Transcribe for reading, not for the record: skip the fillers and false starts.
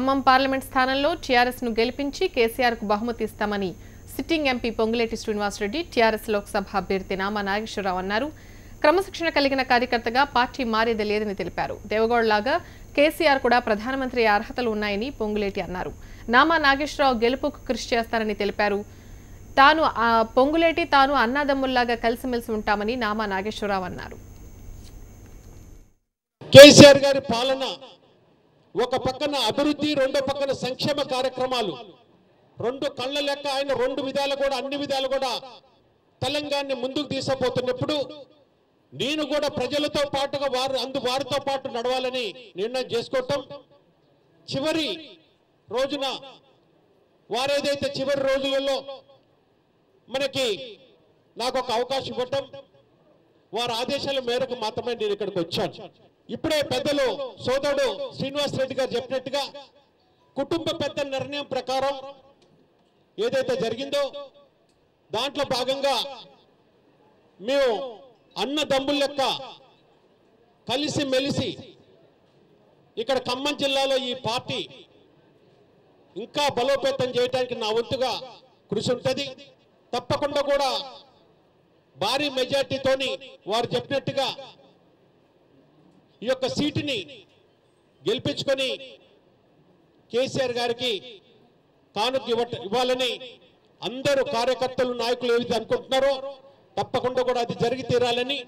Khammam parliament స్థానంలో TRS ను గెలిపించి కేసీఆర్ కు బహుమతి ఇస్తామని sitting MP Ponguleti Srinivasa Reddy TRS Lok Sabha అభ్యర్థి నామా నాగేశ్వరరావు అన్నారు. క్రమశిక్షణ కలిగిన కార్యకర్తగా పార్టీ మారేది లేదని తెలిపారు. దేవగౌడలాగా కేసీఆర్ కూడా ప్రధానమంత్రి అర్హతలు ఉన్నాయని పొంగులేటి అన్నారు. నామా నాగేశ్వరరావు గెలుపుకు కృషి చేస్తారని తెలిపారు. పొంగులేటి తాను అన్నదమ్ముల్లాగా కలిసిమెలిసి ఉంటామని నామా నాగేశ్వరరావు అన్నారు. కేసీఆర్ గారి పాలన ఒక పక్కన అభివృద్ధి, రెండో పక్కన సంక్షేమ కార్యక్రమాలు, రెండు కళ్ళ లెక్క ఆయన రెండు విధాలు కూడా అన్ని విధాలు కూడా తెలంగాణని ముందుకు తీసుకుపోతున్నప్పుడు నేను కూడా ప్రజలతో పాటుగా వారితో పాటు నడవాలని నిర్ణయం చేసుకోవటం, చివరి రోజున వారేదైతే చివరి రోజులలో మనకి నాకు ఒక అవకాశం ఇవ్వటం, వారి ఆదేశాల మేరకు మాత్రమే నేను ఇక్కడికి వచ్చాను. ఇప్పుడే పెద్దలు సోదరుడు శ్రీనివాస్ రెడ్డి గారు చెప్పినట్టుగా కుటుంబ పెద్ద నిర్ణయం ప్రకారం ఏదైతే జరిగిందో దాంట్లో భాగంగా మేము అన్నదమ్ముల లెక్క కలిసి మెలిసి ఇక్కడ ఖమ్మం జిల్లాలో ఈ పార్టీ ఇంకా బలోపేతం చేయడానికి నా వంతుగా కృషి ఉంటుంది. తప్పకుండా కూడా భారీ మెజార్టీతోని వారు చెప్పినట్టుగా ఈ యొక్క సీటుని గెలిపించుకొని కేసీఆర్ గారికి కానుక ఇవ్వాలని అందరూ కార్యకర్తలు, నాయకులు ఏదైతే అనుకుంటున్నారో తప్పకుండా కూడా అది జరిగి తీరాలని